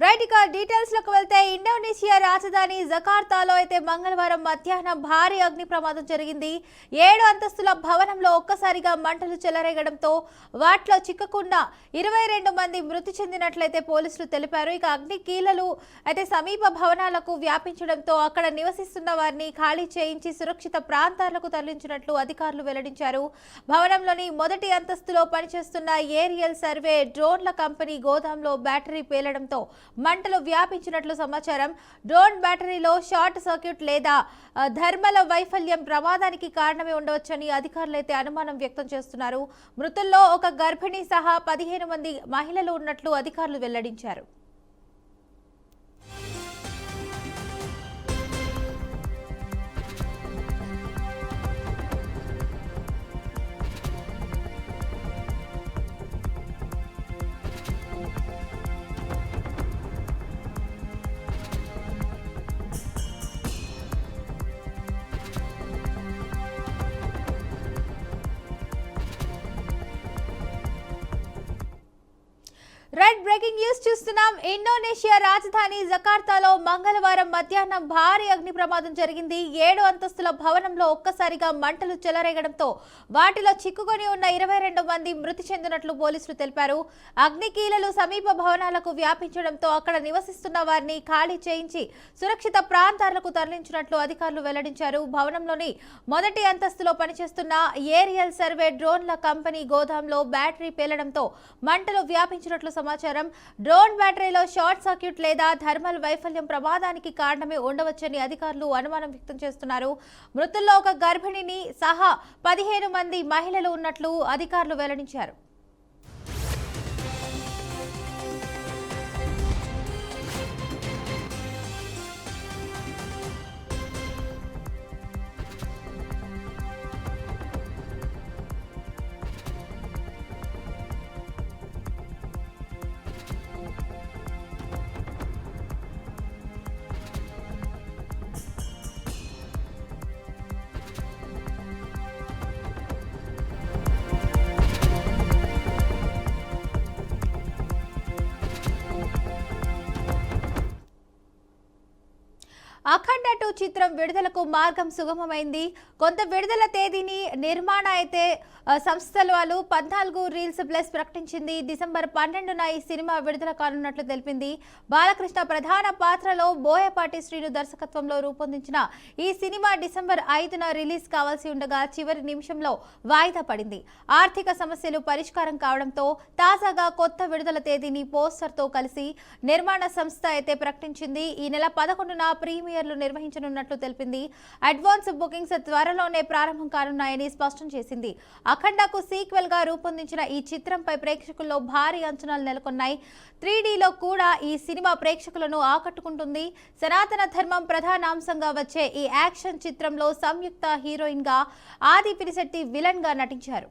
Right ఇక details లోకి వెళ్తే ఇండోనేషియా రాజధాని జకార్తాలో అయితే మంగళవారం మధ్యాహ్నం భారీ అగ్ని ప్రమాదం జరిగింది. 7 అంతస్తుల భవనంలో ఒక్కసారిగా మంటలు చెలరేగడంతో వాటిలో చిక్కకుండా 22 మంది మృతి చెందినట్లయితే పోలీసులు తెలిపారు. ఇక అగ్ని కీలలు అయితే సమీప భవనాలకు వ్యాపించడంతో అక్కడ నివసిస్తున్న వారిని ఖాళీ చేయించి సురక్షిత ప్రాంతాలకు తరలించినట్లు అధికారులు వెల్లడించారు. భవనంలోని మొదటి అంతస్తులో పనిచేస్తున్న ఏరియల్ సర్వే డ్రోన్ల కంపెనీ గోదాంలో బ్యాటరీ పేలడంతో మంటలు వ్యాపించినట్లు సమాచారం. డ్రోన్ బ్యాటరీలో షార్ట్ సర్క్యూట్ లేదా థర్మల్ వైఫల్యం ప్రమాదానికి కారణమే ఉండవచ్చని అధికారులైతే అనుమానం వ్యక్తం చేస్తున్నారు. మృతుల్లో ఒక గర్భిణి సహా 15 మంది మహిళలు ఉన్నట్లు అధికారులు వెల్లడించారు. రైట్ బ్రేకింగ్ న్యూస్ చూస్తున్నాం. ఇండోనేషియా రాజధాని జకార్తాలో మంగళవారం మధ్యాహ్నం భారీ అగ్ని ప్రమాదం జరిగింది. 7 అంతస్తుల భవనంలో ఒక్కసారిగా మంటలు చెలరేగడంతో వాటిలో చిక్కుకొని ఉన్న 22 మంది మృతి చెందినట్లు పోలీసులు తెలిపారు. అగ్ని కీలలు సమీప భవనాలకు వ్యాపించడంతో అక్కడ నివసిస్తున్న వారిని ఖాళీ చేయించి సురక్షిత ప్రాంతాలకు తరలించినట్లు అధికారులు వెల్లడించారు. భవనంలోని మొదటి అంతస్తులో పనిచేస్తున్న ఏరియల్ సర్వే డ్రోన్ల కంపెనీ గోదాంలో బ్యాటరీ పేలడంతో మంటలు వ్యాపించినట్లు సమాచారం. డ్రోన్ బ్యాటరీలో షార్ట్ సర్క్యూట్ లేదా థర్మల్ వైఫల్యం ప్రమాదానికి కారణమే ఉండవచ్చని అధికారులు అనుమానం వ్యక్తం చేస్తున్నారు. మృతుల్లో ఒక గర్భిణిని సహా 15 మంది మహిళలు ఉన్నట్లు అధికారులు వెల్లడించారు. అఖండ 2 చిత్రం విడుదలకు మార్గం సుగమమైంది. కొంత విడుదల తేదీని నిర్మాణ అయితే సంస్థల వాళ్ళు 14 రీల్స్ ప్లస్ ప్రకటించింది. డిసెంబర్ 12న ఈ సినిమా విడుదల కానున్నట్లు తెలిపింది. బాలకృష్ణ ప్రధాన పాత్రలో బోయపాటి శ్రీను దర్శకత్వంలో రూపొందించిన ఈ సినిమా డిసెంబర్ 5న రిలీజ్ కావాల్సి ఉండగా చివరి నిమిషంలో వాయిదా పడింది. ఆర్థిక సమస్యలు పరిష్కారం కావడంతో తాజాగా కొత్త విడుదల తేదీని పోస్టర్తో కలిసి నిర్మాణ సంస్థ అయితే ప్రకటించింది. ఈ నెల 11న ప్రీమియర్లు నిర్వహించనున్నట్లు తెలిపింది. అడ్వాన్స్ బుకింగ్స్ త్వరలోనే ప్రారంభం కానున్నాయని స్పష్టం చేసింది. అఖండకు సీక్వెల్ గా రూపొందించిన ఈ చిత్రంపై ప్రేక్షకుల్లో భారీ అంచనాలు నెలకొన్నాయి. 3Dలో కూడా ఈ సినిమా ప్రేక్షకులను ఆకట్టుకుంటుంది. సనాతన ధర్మం ప్రధానాంశంగా వచ్చే ఈ యాక్షన్ చిత్రంలో సంయుక్త హీరోయిన్ గా, ఆది పినిశెట్టి విలన్ గా నటించారు.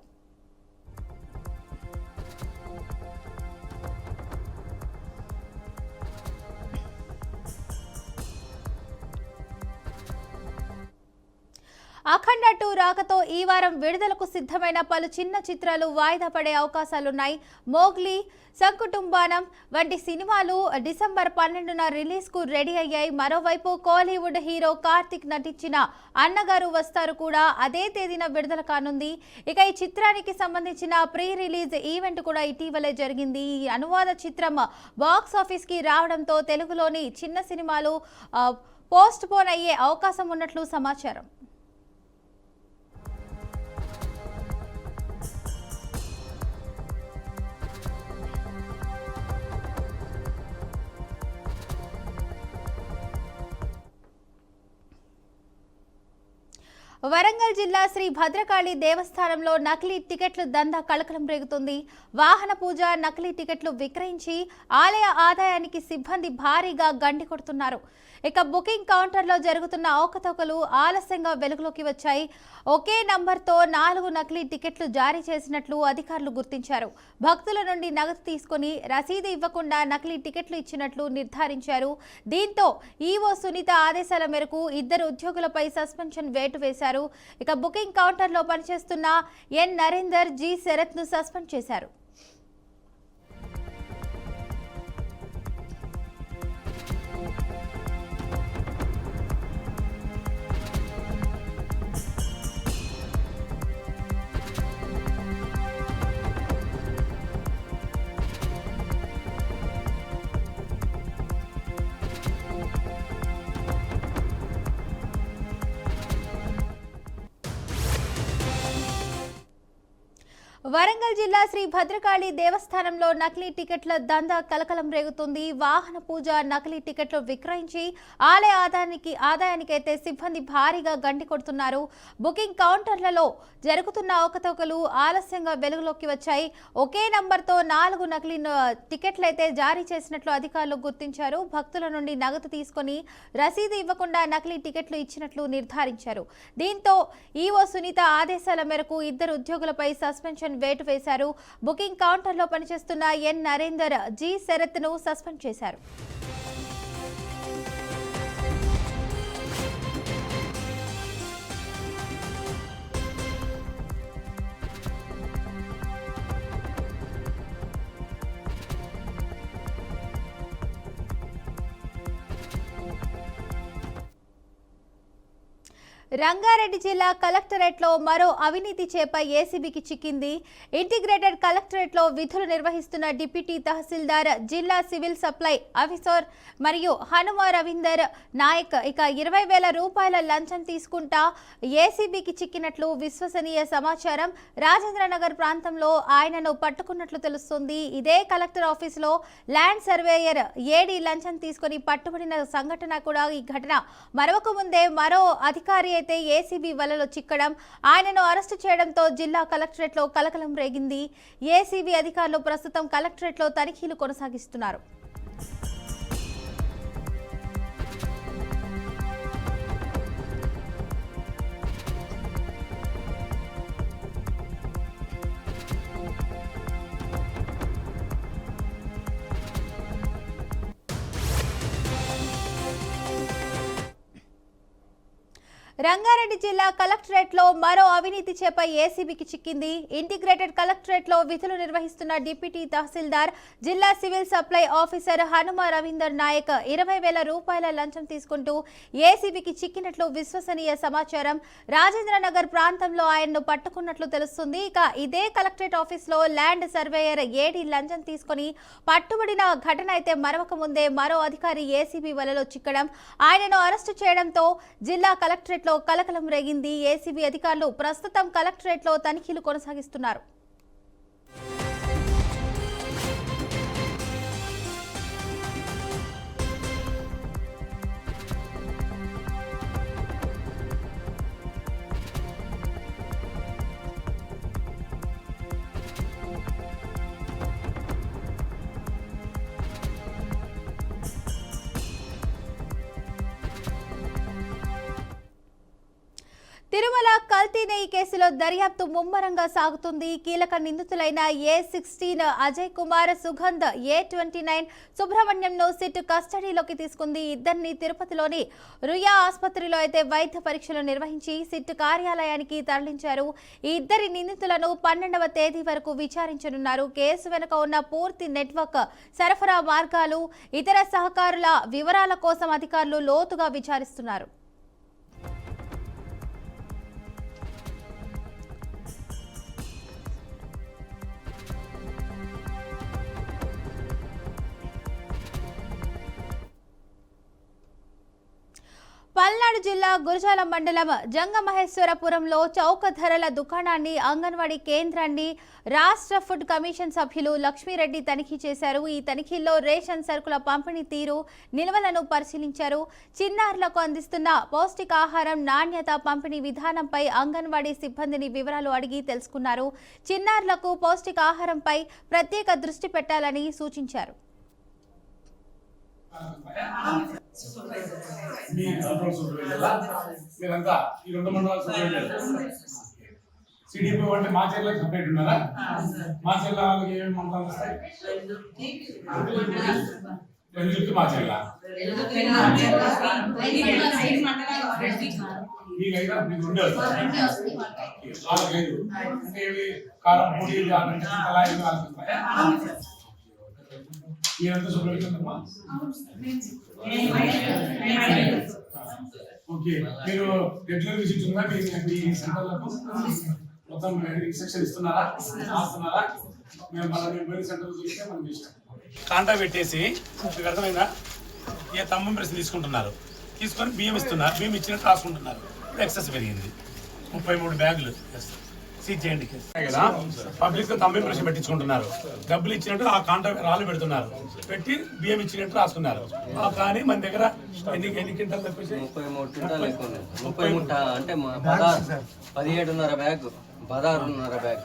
అఖండ 2 రాకతో ఈ వారం విడుదలకు సిద్ధమైన పలు చిన్న చిత్రాలు వాయిదా పడే అవకాశాలున్నాయి. మోగ్లీ, సంకుటుంబానం వంటి సినిమాలు డిసెంబర్ 12న రిలీజ్ కు రెడీ అయ్యాయి. మరోవైపు కోలీవుడ్ హీరో కార్తిక్ నటించిన అన్నగారు వస్తారు కూడా అదే తేదీన విడుదల కానుంది. ఇక ఈ చిత్రానికి సంబంధించిన ప్రీ రిలీజ్ ఈవెంట్ కూడా ఇటీవలే జరిగింది. ఈ అనువాద చిత్రం బాక్స్ ఆఫీస్ కి రావడంతో తెలుగులోని చిన్న సినిమాలు పోస్ట్ పోన్ అయ్యే అవకాశం ఉన్నట్లు సమాచారం. వరంగల్ జిల్లా శ్రీ భద్రకాళి దేవస్థానంలో నకిలీ టికెట్లు దందా కలకలం రేగుతుంది. వాహన పూజ, నకిలీ టికెట్లు విక్రయించి ఆలయ ఆదాయానికి సిబ్బంది భారీగా గండి కొడుతున్నారు. ఇక బుకింగ్ కౌంటర్లో జరుగుతున్న అవకతవకలు ఆలస్యంగా వెలుగులోకి వచ్చాయి. ఒకే నంబర్తో 4 నకిలీ టికెట్లు జారీ చేసినట్లు అధికారులు గుర్తించారు. భక్తుల నుండి నగదు తీసుకుని రసీదు ఇవ్వకుండా నకిలీ టికెట్లు ఇచ్చినట్లు నిర్ధారించారు. దీంతో ఈవో సునీత ఆదేశాల మేరకు 2 ఉద్యోగులపై సస్పెన్షన్ వేటు వేశారు. ఇక బుకింగ్ కౌంటర్లో పనిచేస్తున్న ఎన్ నరేందర్, జి శరత్ ను సస్పెండ్ చేశారు. వరంగల్ జిల్లా శ్రీ భద్రకాళి దేవస్థానంలో నకిలీ టికెట్ల దందా కలకలం రేగుతుంది. వాహన పూజ నకిలీ టికెట్లు విక్రయించి ఆలయ ఆదాయానికైతే సిబ్బంది భారీగా గండి కొడుతున్నారు. బుకింగ్ కౌంటర్లలో జరుగుతున్న అవకతవకలు ఆలస్యంగా వెలుగులోకి వచ్చాయి. ఒకే నంబర్తో 4 నకిలీ టికెట్లయితే జారీ చేసినట్లు అధికారులు గుర్తించారు. భక్తుల నుండి నగదు తీసుకొని రసీదు ఇవ్వకుండా నకిలీ టికెట్లు ఇచ్చినట్లు నిర్ధారించారు. దీంతో ఈవో సునీత ఆదేశాల మేరకు 2 ఉద్యోగులపై సస్పెన్షన్ వేటు వేశారు. బుకింగ్ కౌంటర్లో పనిచేస్తున్న ఎన్ నరేందర్, జి శరత్ ను సస్పెండ్ చేశారు. రంగారెడ్డి జిల్లా కలెక్టరేట్లో మరో అవినీతి చేప ఏసీబీకి చిక్కింది. ఇంటిగ్రేటెడ్ కలెక్టరేట్లో విధులు నిర్వహిస్తున్న డిప్యూటీ తహసీల్దార్, జిల్లా సివిల్ సప్లై ఆఫీసర్ మరియు హనుమ రవీందర్ నాయక్ ఇక 20,000 రూపాయల లంచం తీసుకుంటా ఏసీబీకి చిక్కినట్లు విశ్వసనీయ సమాచారం. రాజేంద్రనగర్ ప్రాంతంలో ఆయనను పట్టుకున్నట్లు తెలుస్తుంది. ఇదే కలెక్టర్ ఆఫీసులో ల్యాండ్ సర్వేయర్ ఏడీ లంచం తీసుకుని పట్టుబడిన సంఘటన కూడా ఈ ఘటన. మరొక ముందే మరో అధికారి అయితే ఏసీబీ వలలో చిక్కడం, ఆయనను అరెస్టు చేయడంతో జిల్లా కలెక్టరేట్లో కలకలం రేగింది. ఏసీబీ అధికారులు ప్రస్తుతం కలెక్టరేట్లో తనిఖీలు కొనసాగిస్తున్నారు. రంగారెడ్డి జిల్లా కలెక్టరేట్లో మరో అవినీతి చేప ఏసీబీకి చిక్కింది. ఇంటిగ్రేటెడ్ కలెక్టరేట్లో విధులు నిర్వహిస్తున్న డిప్యూటీ తహసీల్దార్, జిల్లా civil supply officer Hanuma Ravinder Nayak 20,000 రూపాయల లంచం తీసుకుంటూ ఏసీబీకి చిక్కినట్లు విశ్వసనీయ సమాచారం. రాజేంద్రనగర్ ప్రాంతంలో ఆయన్ను పట్టుకున్నట్లు తెలుస్తుంది. ఇక ఇదే కలెక్టరేట్ ఆఫీసులో ల్యాండ్ సర్వేయర్ ఏడీ లంచం తీసుకుని పట్టుబడిన ఘటన అయితే మరొక ముందే మరో అధికారి ఏసీబీ వలలో చిక్కడం, ఆయనను అరెస్టు చేయడంతో జిల్లా కలెక్టరేట్ కలకలం రేగింది. ఏసీబీ అధికారులు ప్రస్తుతం కలెక్టరేట్లో తనిఖీలు కొనసాగిస్తున్నారు. తిరుమల కల్తీ నెయ్యి కేసులో దర్యాప్తు ముమ్మరంగా సాగుతుంది. కీలక నిందితులైన A16 అజయ్ కుమార్, సుగంధ్, A29 సుబ్రహ్మణ్యంను సిట్ కస్టడీలోకి తీసుకుంది. ఇద్దరిని తిరుపతిలోని రుయా ఆసుపత్రిలో అయితే వైద్య పరీక్షలు నిర్వహించి సిట్ కార్యాలయానికి తరలించారు. ఈ ఇద్దరి నిందితులను 12వ తేదీ వరకు విచారించనున్నారు. కేసు వెనుక ఉన్న పూర్తి నెట్వర్క్, సరఫరా మార్గాలు, ఇతర సహకారుల వివరాల కోసం అధికారులు లోతుగా విచారిస్తున్నారు. పల్నాడు జిల్లా గురజాల మండలం జంగమహేశ్వరపురంలో చౌక ధరల దుకాణాన్ని, అంగన్వాడీ కేంద్రాన్ని రాష్ట్ర ఫుడ్ కమిషన్ సభ్యులు లక్ష్మీరెడ్డి తనిఖీ చేశారు. ఈ తనిఖీల్లో రేషన్ సరుకుల పంపిణీ తీరు, నిల్వలను పరిశీలించారు. చిన్నారులకు అందిస్తున్న పౌష్టికాహారం నాణ్యత, పంపిణీ విధానంపై అంగన్వాడీ సిబ్బందిని వివరాలు అడిగి తెలుసుకున్నారు. చిన్నారులకు పౌష్టికాహారంపై ప్రత్యేక దృష్టి పెట్టాలని సూచించారు. మీరంతా ఈ 2 మండలాలు సిడిపి అంటే మా చెల్లెలకు సపరేట్ ఉన్నారా? మా చెల్ల వాళ్ళకి ఏమేమి మండలాలు వస్తాయి? రెండుకి మా చెల్ల మీకైనా మీకు 2 వస్తాయి. వాళ్ళకి 5 అంటే కారం పొడి అలా ఏమి వాళ్ళకి మీరంతా శుభ్రమా? ఓకే, మీరు రెగ్యులర్ విజిట్ ఉందా మీ సెంటర్లకు? మొత్తం ఇన్స్ట్రక్షన్ ఇస్తున్నారా? మేము పోయిన సెంటర్ చూస్తే మనం చేసాం. కాంటా పెట్టేసి మీకు అర్థమైందా? ఏ తమ్ము ప్రెస్ తీసుకుంటున్నారు, తీసుకొని బియ్యం ఇస్తున్నారు, బియ్యం ఇచ్చినట్టు రాసుకుంటున్నారు. ఇప్పుడు ఎక్సెస్ పెరిగింది. 33 బ్యాగులు సీజ్ చేయండి కదా. పబ్లిక్ తమ్మ ఇంప్రెషన్ పెట్టించుకుంటున్నారు. డబ్బులు ఇచ్చినట్టు ఆ కాంట్రాక్ట్ రాళ్ళు పెడుతున్నారు, పెట్టి బియ్యం ఇచ్చినట్టు రాసుకున్నారు. కానీ మన దగ్గర ఎన్ని క్వింటాలు తక్కువ 33 క్వింటాలు ఎక్కువ 30 ముట్ట అంటే 17.5 బ్యాగ్ 16.5 బ్యాగ్.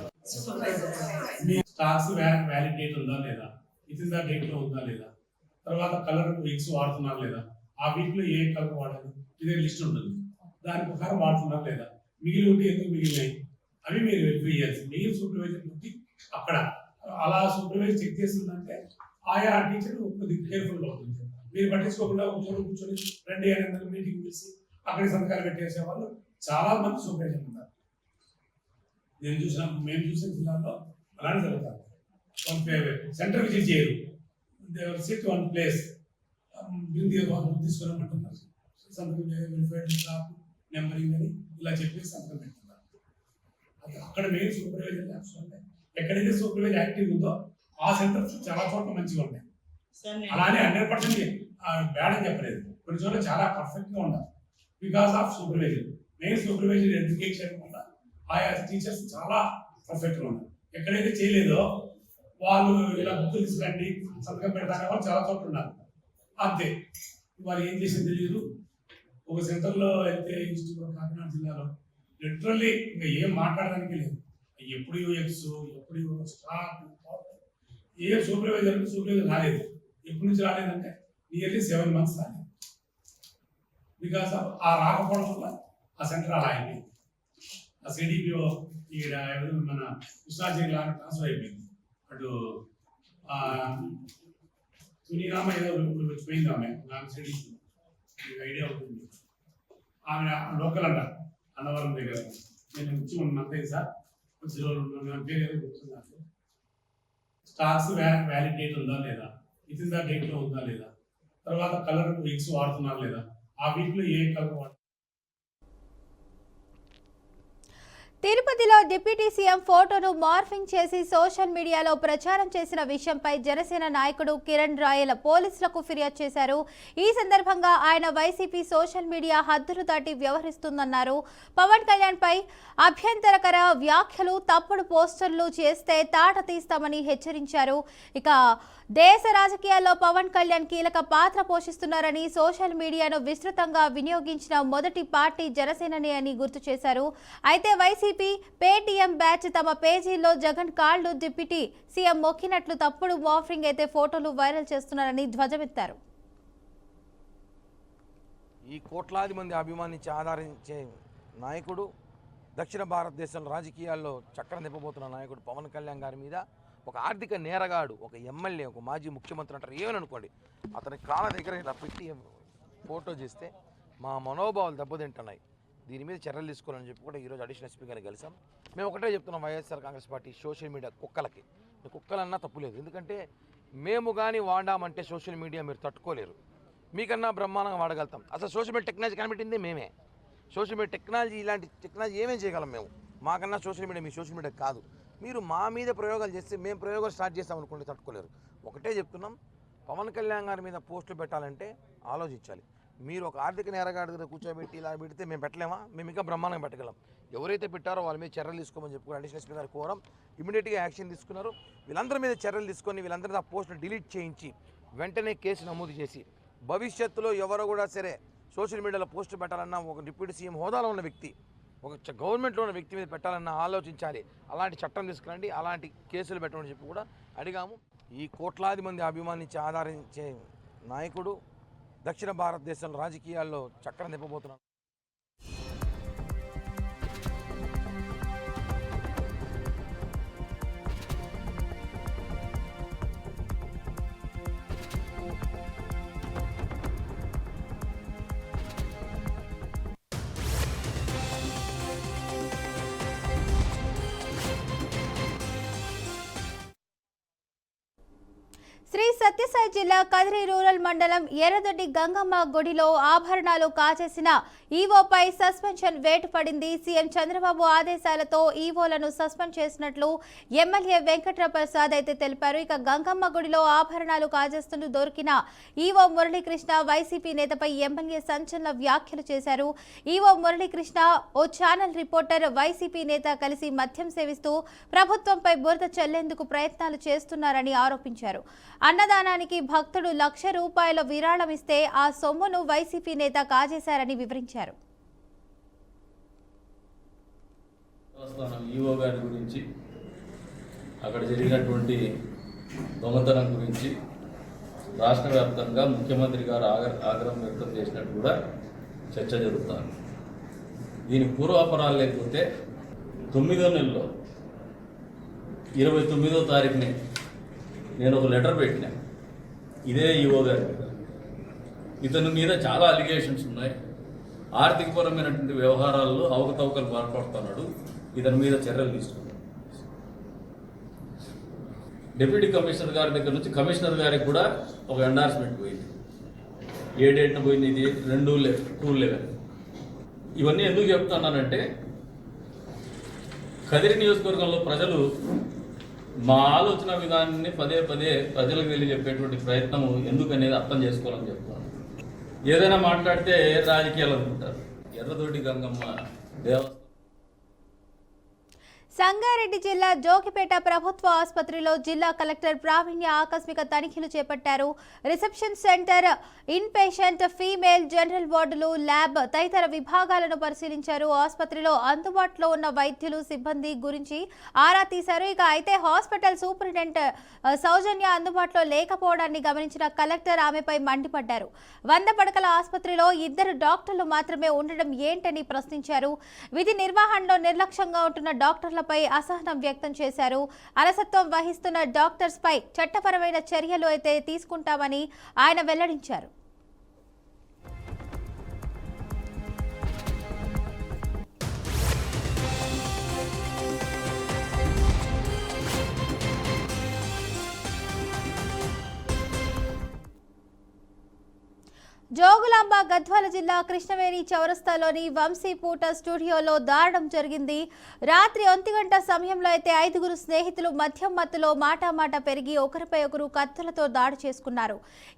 మీ స్టాక్స్ వ్యాలిడ్ డేట్ ఉందా లేదా, ఇట్ ఇస్ ద డేట్ లో ఉందా లేదా, తర్వాత కలర్ విక్స్ వాడుతున్నారు లేదా, ఆ వీక్ లో ఏ కలర్ వాడాలి ఇదే లిస్ట్ ఉంటుంది. దాని ప్రకారం వాడుతున్నారు లేదా, మిగిలి ఉంటే ఎందుకు మిగిలినాయి అవి మీరు వెరిఫై చేయాల్సి. మిగిలిన సూపర్వైజర్ బట్టి అక్కడ అలా సూపర్వైజర్ చెక్ చేస్తుందంటే ఆయా టీచర్ కొద్దిగా కేర్ఫుల్గా ఉంటుంది. మీరు పట్టించుకోకుండా కూర్చొని 2 మీటింగ్ పిలిచి అక్కడికి సంతకాలు పెట్టేసే వాళ్ళు చాలా మంది సూపర్వైజర్ ఉన్నారు. మేము చూసిన జిల్లాలో అలానే జరుగుతారు. సెంటర్ విజిట్ చేయరు, సిట్ వన్ ప్లేస్ తీసుకున్నామంటున్నారు. సంతకం వెరిఫైడ్ స్టాఫ్ నెంబరింగ్ అని ఇలా చెప్పేసి సంతకం పెడుతున్నారు. అక్కడ మెయిన్ సూపర్వైజర్ ఉంటాయి. ఎక్కడైతే సూపర్వైజర్ యాక్టివ్ ఉందో ఆ సెంటర్స్ చాలా చోట్ల మంచిగా ఉంటాయి. అలానే 100% బ్యాడ్ అని చెప్పలేదు, కొన్ని చోట్ల చాలా పర్ఫెక్ట్ గా ఉండాలి. Because of supervisor, main supervisor education వల్ల ఆయా టీచర్స్ చాలా పర్ఫెక్ట్ గా ఉన్నారు. ఎక్కడైతే చేయలేదో వాళ్ళు ఇలా బుక్ తీసుకురండి సంతకం పెడతానే వాళ్ళు చాలా చోట్ల ఉన్నారు. అంతే, వాళ్ళు ఏం చేసింది తెలియదు. ఒక సెంటర్లో అయితే కాకినాడ జిల్లాలో లిటరల్లీ ఇంకా ఏం మాట్లాడడానికి లేదు. ఎప్పుడు యూఎక్స్, ఎప్పుడు స్టాక్, ఏ సూపర్వైజర్ రాలేదు. ఎప్పటి నుంచి రాలేదంటే నియర్లీ 7 months రాలేదు. బికాస్ ఆ రాకపోవడం వల్ల ఆ సెంటర్ అలా అయిపోయింది. ఆ సిడిపిఓ ఇక్కడ మన కృష్ణాజిల్లా ట్రాన్స్ఫర్ అయిపోయింది. అటు సునీరామ ఏదో వచ్చిపోయింది ఆమె, నాకు సిడిపి ఐడియా ఉంటుంది. ఆమె లోకల్ అంట అన్నవరం దగ్గర. నేను వచ్చి అంతే సార్ కొద్ది రోజులు పేరు ఏదో గుర్తున్నారు. స్టాక్స్ వ్యాలిడ్ డేట్ ఉందా లేదా, ఇట్ ఇస్ ద డేట్ లో ఉందా లేదా, తర్వాత కలర్ విక్స్ వాడుతున్నారు లేదా, ఆ వీక్ లో ఏ కలర్ వాడుతున్నారు. తిరుపతిలో డిప్యూటీ సీఎం ఫోటోను మార్ఫింగ్ చేసి సోషల్ మీడియాలో ప్రచారం చేసిన విషయంపై జనసేన నాయకుడు కిరణ్ రాయల్ పోలీసులకు ఫిర్యాదు చేశారు. ఈ సందర్భంగా ఆయన వైసీపీ సోషల్ మీడియా హద్దులు దాటి వ్యవహరిస్తుందన్నారు. పవన్ కళ్యాణ్ పై అభ్యంతరకర వ్యాఖ్యలు, తప్పుడు పోస్టర్లు చేస్తే తాట తీస్తామని హెచ్చరించారు. ఇక దేశ రాజకీయాల్లో పవన్ కళ్యాణ్ కీలక పాత్ర పోషిస్తున్నారని, సోషల్ మీడియాను విస్తృతంగా వినియోగించిన మొదటి పార్టీ జనసేననే అని గుర్తు చేశారు. అయితే వైసీపీ పేటీఎం బ్యాచ్ తమ పేజీల్లో జగన్ కాళ్లు డిప్యూటీ సీఎం మొక్కినట్లు తప్పుడు మార్ఫింగ్ అయితే ఫోటోలు వైరల్ చేస్తున్నారని ధ్వజమెత్తారు. ఈ కోట్లాది మంది అభిమానించి ఆదరించే నాయకుడు, దక్షిణ భారతదేశంలో రాజకీయాల్లో చక్రం తిప్పబోతున్న నాయకుడు పవన్ కళ్యాణ్ గారి మీద ఒక ఆర్థిక నేరగాడు, ఒక ఎమ్మెల్యే, ఒక మాజీ ముఖ్యమంత్రి అంటారు ఏమని అనుకోండి, అతని కాళ్ళ దగ్గర ఇలా పెట్టి ఫోటో చేస్తే మా మనోభావాలు దెబ్బతింటున్నాయి. దీని మీద చర్యలు తీసుకోవాలని చెప్పి కూడా ఈరోజు అడిషనల్ ఎస్పీ గారిని కలిసాం. మేము ఒకటే చెప్తున్నాం, YSR Congress party social media కుక్కలకి, కుక్కలన్నా తప్పులేదు. ఎందుకంటే మేము కానీ వాడామంటే సోషల్ మీడియా మీరు తట్టుకోలేరు, మీకన్నా బ్రహ్మాండంగా వాడగలుగుతాం. అసలు సోషల్ మీడియా టెక్నాలజీ కనిపెట్టిందే మేమే. సోషల్ మీడియా టెక్నాలజీ, ఇలాంటి టెక్నాలజీ ఏమేం చేయగలం మేము, మాకన్నా సోషల్ మీడియా మీ సోషల్ మీడియా కాదు. మీరు మా మీద ప్రయోగాలు చేస్తే మేము ప్రయోగాలు స్టార్ట్ చేస్తాం అనుకోండి, తట్టుకోలేరు. ఒకటే చెప్తున్నాం, పవన్ కళ్యాణ్ గారి మీద పోస్టులు పెట్టాలంటే ఆలోచించాలి. మీరు ఒక ఆర్థిక నేరగాడి దగ్గర కూర్చోబెట్టి ఇలా పెడితే మేము పెట్టలేమా? మేము ఇంకా బ్రహ్మాండంగా పెట్టగలం. ఎవరైతే పెట్టారో వాళ్ళ మీద చర్యలు తీసుకోమని చెప్పి అడిషనల్ ఎస్పీ గారు కోరం. ఇమీడియట్గా యాక్షన్ తీసుకున్నారు. వీళ్ళందరి మీద చర్యలు తీసుకొని వీళ్ళందరినీ ఆ పోస్టులు డిలీట్ చేయించి వెంటనే కేసు నమోదు చేసి, భవిష్యత్తులో ఎవరు కూడా సరే సోషల్ మీడియాలో పోస్టు పెట్టాలన్నా ఒక డిప్యూటీ సీఎం హోదాలో ఉన్న వ్యక్తి, ఒక గవర్నమెంట్లో ఉన్న వ్యక్తి మీద పెట్టాలన్నా ఆలోచించాలి. అలాంటి చట్టం తీసుకురండి, అలాంటి కేసులు పెట్టమని చెప్పి కూడా అడిగాము. ఈ కోట్లాది మంది అభిమానించి ఆదరించే నాయకుడు, దక్షిణ భారతదేశంలో రాజకీయాల్లో చక్రం తిప్పబోతున్నాడు. శ్రీ సత్యసాయి జిల్లా కదిరి రూరల్ మండలం ఎర్రదొడ్డి గంగమ్మ గుడిలో ఆభరణాలు కాజేసిన ఈవోపై సస్పెన్షన్ వేటు పడింది. సీఎం చంద్రబాబు ఆదేశాలతో ఈవోలను సస్పెండ్ చేసినట్లు ఎమ్మెల్యే వెంకట్రప్రసాద్ అయితే తెలిపారు. ఇక గంగమ్మ గుడిలో ఆభరణాలు కాజేస్తూ దొరికిన ఈవో మురళీకృష్ణ వైసీపీ నేతపై ఎమ్మెల్యే సంచలన వ్యాఖ్యలు చేశారు. ఈవో మురళీకృష్ణ ఓ ఛానల్ రిపోర్టర్ వైసీపీ నేత కలిసి మద్యం సేవిస్తూ ప్రభుత్వంపై బురద చల్లేందుకు ప్రయత్నాలు చేస్తున్నారని ఆరోపించారు. అన్నదానానికి భక్తుడు ₹1,00,000 విరాళం ఇస్తే ఆ సొమ్మును వైసీపీ నేత కాజేశారని వివరించారు. ఈవో గారి గురించి, అక్కడ జరిగినటువంటి దొంగతనం గురించి రాష్ట్ర వ్యాప్తంగా ముఖ్యమంత్రి గారు ఆగ్రహం వ్యక్తం చేసినట్టు కూడా చర్చ జరుగుతుంది. దీని పూర్వాపరాలు లేకపోతే 9వ నెలలో 29వ తారీఖునే నేను ఒక లెటర్ పెట్టినా ఇదే ఈవో గారి మీద. ఇతని మీద చాలా అలిగేషన్స్ ఉన్నాయి. ఆర్థికపరమైనటువంటి వ్యవహారాల్లో అవకతవకలు పాల్పడుతున్నాడు. ఇతని మీద చర్యలు తీసుకున్నాడు. డిప్యూటీ కమిషనర్ గారి దగ్గర నుంచి కమిషనర్ గారికి కూడా ఒక ఎండార్స్మెంట్ పోయింది. ఏ డేట్న పోయింది? ఇది 2/11. ఇవన్నీ ఎందుకు చెప్తున్నానంటే, కదిరి నియోజకవర్గంలో ప్రజలు మా ఆలోచన విధానాన్ని పదే పదే ప్రజలకు తెలియజెప్పేటువంటి ప్రయత్నం ఎందుకనేది అర్థం చేసుకోవాలని చెప్తున్నాను. ఏదైనా మాట్లాడితే రాజకీయాలు అనుకుంటారు. ఎర్రదొడ్డి గంగమ్మ దేవస్థానం సంగారెడ్డి జిల్లా జోగిపేట ప్రభుత్వ ఆసుపత్రిలో జిల్లా కలెక్టర్ ప్రావీణ్య ఆకస్మిక తనిఖీలు చేపట్టారు. Reception centre, in patient, female, general వార్డులు, ల్యాబ్ తదితర విభాగాలను పరిశీలించారు. ఆసుపత్రిలో అందుబాటులో ఉన్న వైద్యులు, సిబ్బంది గురించి ఆరా తీశారు. ఇక అయితే హాస్పిటల్ సూపరింటెండెంట్ సౌజన్య అందుబాటులో లేకపోవడాన్ని గమనించిన కలెక్టర్ ఆమెపై మండిపడ్డారు. 100 పడకల ఆసుపత్రిలో 2 డాక్టర్లు మాత్రమే ఉండడం ఏంటని ప్రశ్నించారు. విధి నిర్వహణలో నిర్లక్ష్యంగా ఉంటున్న డాక్టర్ల పై అసహనం వ్యక్తం చేశారు. అలసత్వం వహిస్తున్న డాక్టర్స్ పై చట్టపరమైన చర్యలు అయితే తీసుకుంటామని ఆయన వెల్లడించారు. జోగులాంబ గద్వాల జిల్లా కృష్ణవేణి చౌరస్తాలోని వంశీపూట స్టూడియోలో దారుణం జరిగింది. రాత్రి 1 గంట సమయంలో అయితే 5గురు స్నేహితులు మద్యం మత్తులో మాటామాట పెరిగి ఒకరిపై ఒకరు కత్తులతో దాడి చేసుకున్నారు.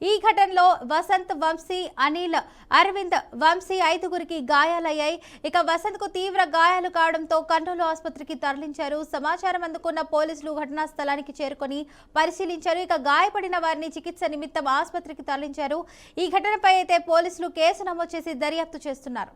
ఈ ఘటనలో వసంత్, వంశీ, అనిల్, అరవింద్, వంశీ 5గురికి గాయాలయ్యాయి. ఇక వసంత్కు తీవ్ర గాయాలు కావడంతో కర్నూలు ఆసుపత్రికి తరలించారు. సమాచారం అందుకున్న పోలీసులు ఘటనా స్థలానికి చేరుకొని పరిశీలించారు. ఇక గాయపడిన వారిని చికిత్స నిమిత్తం ఆసుపత్రికి తరలించారు. ఈ ఘటనపై అయితే పోలీసులు కేసు నమోదు చేసి దర్యాప్తు చేస్తున్నారు.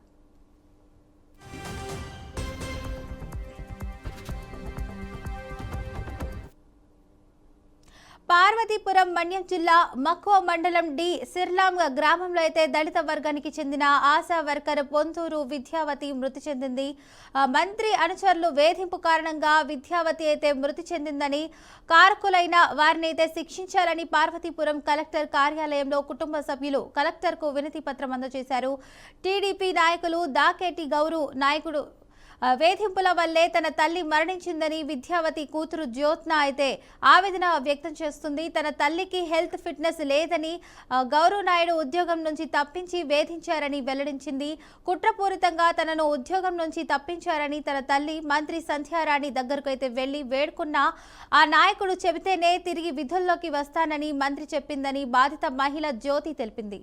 పార్వతీపురం మన్యం జిల్లా మక్కువ మండలం డి సిర్లాం గ్రామంలో అయితే దళిత వర్గానికి చెందిన ఆశా వర్కర్ పొంతూరు విద్యావతి మృతి చెందింది. మంత్రి అనుచరులు వేధింపు కారణంగా విద్యావతి అయితే మృతి చెందిందని, కారకులైన వారిని అయితే శిక్షించాలని పార్వతీపురం కలెక్టర్ కార్యాలయంలో కుటుంబ సభ్యులు కలెక్టర్కు వినతి పత్రం అందజేశారు. టీడీపీ నాయకులు దాకేటి గౌరు నాయకుడు వేధింపుల వల్లే తన తల్లి మరణించిందని విద్యావతి కూతురు జ్యోత్న అయితే ఆవేదన వ్యక్తం చేస్తుంది. తన తల్లికి హెల్త్ ఫిట్నెస్ లేదని గౌరవ్ నాయుడు ఉద్యోగం నుంచి తప్పించి వేధించారని వెల్లడించింది. కుట్రపూరితంగా తనను ఉద్యోగం నుంచి తప్పించారని తన తల్లి మంత్రి సంధ్యారాణి దగ్గరకు అయితే వెళ్లి వేడుకున్నా ఆ నాయకుడు చెబితేనే తిరిగి విధుల్లోకి వస్తానని మంత్రి చెప్పిందని బాధిత మహిళ జ్యోతి తెలిపింది.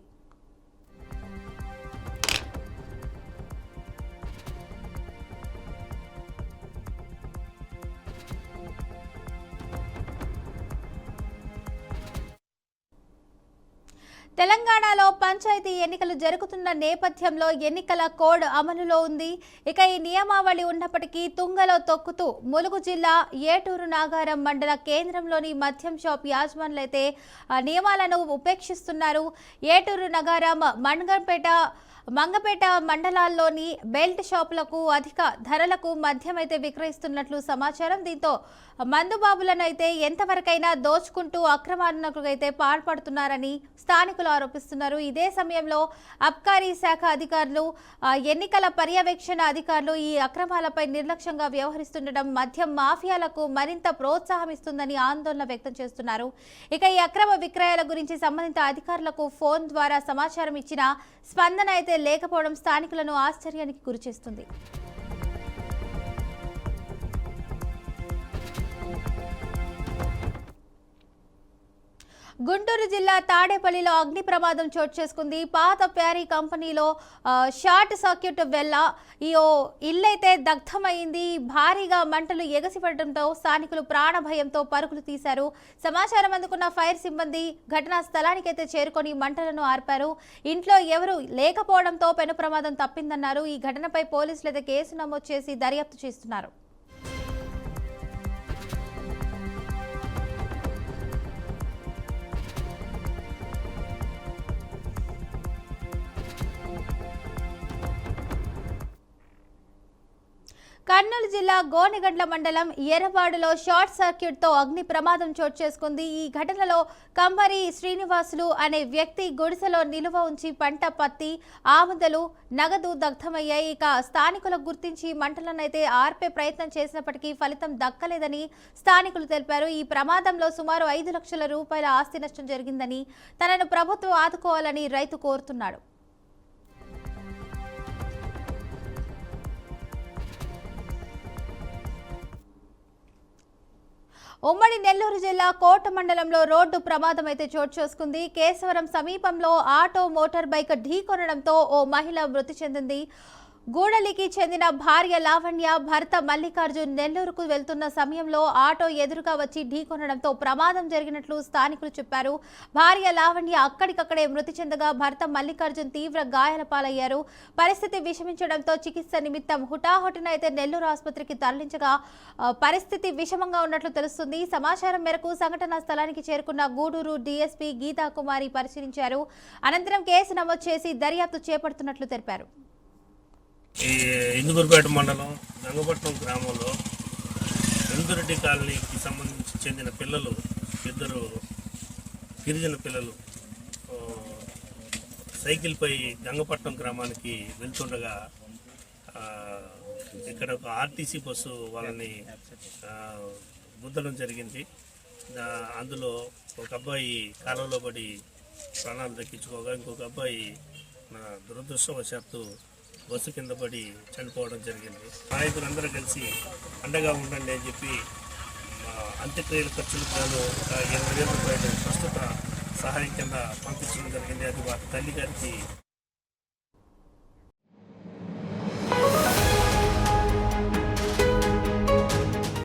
తెలంగాణలో పంచాయతీ ఎన్నికలు జరుగుతున్న నేపథ్యంలో ఎన్నికల కోడ్ అమలులో ఉంది. ఇక ఈ నియమావళి ఉన్నప్పటికీ తుంగలో తొక్కుతూ ములుగు జిల్లా ఏటూరు నాగారం మండల కేంద్రంలోని మద్యం షాప్ యాజమానులైతే నియమాలను ఉపేక్షిస్తున్నారు. ఏటూరు నాగారం, మంగపేట మండలాల్లోని బెల్ట్ షాపులకు అధిక ధరలకు మద్యం అయితే విక్రయిస్తున్నట్లు సమాచారం. దీంతో మందుబాబులను అయితే ఎంతవరకైనా దోచుకుంటూ అక్రమాలకు అయితే పాల్పడుతున్నారని స్థానికులు ఆరోపిస్తున్నారు. ఇదే సమయంలో అబ్కారీ శాఖ అధికారులు, ఎన్నికల పర్యవేక్షణ అధికారులు ఈ అక్రమాలపై నిర్లక్ష్యంగా వ్యవహరిస్తుండడం మద్యం మాఫియాలకు మరింత ప్రోత్సాహం ఇస్తుందని ఆందోళన వ్యక్తం చేస్తున్నారు. ఇక ఈ అక్రమ విక్రయాల గురించి సంబంధిత అధికారులకు ఫోన్ ద్వారా సమాచారం ఇచ్చినా స్పందన అయితే లేకపోవడం స్థానికులను ఆశ్చర్యానికి గురిచేస్తుంది. గుంటూరు జిల్లా తాడేపల్లిలో అగ్ని ప్రమాదం చోటు చేసుకుంది. పాత ప్యారీ కంపెనీలో షార్ట్ సర్క్యూట్ వల్ల ఈ ఇల్లైతే దగ్ధమైంది. భారీగా మంటలు ఎగసిపడడంతో స్థానికులు ప్రాణభయంతో పరుగులు తీశారు. సమాచారం అందుకున్న ఫైర్ సిబ్బంది ఘటనా స్థలానికైతే చేరుకొని మంటలను ఆర్పారు. ఇంట్లో ఎవరు లేకపోవడంతో పెను ప్రమాదం తప్పిందన్నారు. ఈ ఘటనపై పోలీసులు అయితే కేసు నమోదు చేసి దర్యాప్తు చేస్తున్నారు. కర్నూలు జిల్లా గోనెగండ్ల మండలం ఎర్రబాడులో షార్ట్ సర్క్యూట్తో అగ్ని ప్రమాదం చోటు చేసుకుంది. ఈ ఘటనలో కమ్మరి శ్రీనివాసులు అనే వ్యక్తి గుడిసెలో నిలువ ఉంచి పంట పత్తి, ఆముదలు, నగదు దగ్ధమయ్యాయి. ఇక స్థానికులకు గుర్తించి మంటలనైతే ఆర్పే ప్రయత్నం చేసినప్పటికీ ఫలితం దక్కలేదని స్థానికులు తెలిపారు. ఈ ప్రమాదంలో సుమారు 5 లక్షల రూపాయల ఆస్తి నష్టం జరిగిందని, తనను ప్రభుత్వం ఆదుకోవాలని రైతు కోరుతున్నాడు. ఉమ్మడి నెల్లూరు జిల్లా కోట మండలంలో రోడ్డు ప్రమాదం అయితే చోటు చేసుకుంది. కేశవరం సమీపంలో ఆటో మోటార్ బైక్ ఢీకొనడంతో ఓ మహిళ మృతి చెందింది. గూడలికి చెందిన భార్య లావణ్య, భర్త మల్లికార్జున్ నెల్లూరుకు వెళ్తున్న సమయంలో ఆటో ఎదురుగా వచ్చి ఢీకొనడంతో ప్రమాదం జరిగినట్లు స్థానికులు చెప్పారు. భార్య లావణ్య అక్కడికక్కడే మృతి చెందగా భర్త మల్లికార్జున్ తీవ్ర గాయాల పాలయ్యారు. పరిస్థితి విషమించడంతో చికిత్స నిమిత్తం హుటాహుటిన అయితే నెల్లూరు ఆసుపత్రికి తరలించగా పరిస్థితి విషమంగా ఉన్నట్లు తెలుస్తుంది. సమాచారం మేరకు సంఘటనా స్థలానికి చేరుకున్న గూడూరు డీఎస్పీ గీతా కుమారి పరిశీలించారు. అనంతరం కేసు నమోదు చేసి దర్యాప్తు చేపడుతున్నట్లు తెలిపారు. ఈ ఇందుకూరుపేట మండలం గంగపట్నం గ్రామంలో వెందురెడ్డి కాలనీకి సంబంధించి చెందిన పిల్లలు, 2 గిరిజన పిల్లలు సైకిల్పై గంగపట్నం గ్రామానికి వెళ్తుండగా ఇక్కడ ఒక ఆర్టీసీ బస్సు వాళ్ళని గుద్దడం జరిగింది. అందులో ఒక అబ్బాయి కాలువలో పడి ప్రాణాలు దక్కించుకోగా ఇంకొక అబ్బాయి దురదృష్టవశాత్తు బస్సు కింద పడి చనిపోవడం జరిగింది. నాయకులందరూ కలిసి అండగా ఉండండి అని చెప్పి అంత్యక్రియల ఖర్చులకు గాను 20,000 రూపాయలు ప్రస్తుత సహాయం కింద పంపించడం జరిగింది. అది వారి తల్లి గారికి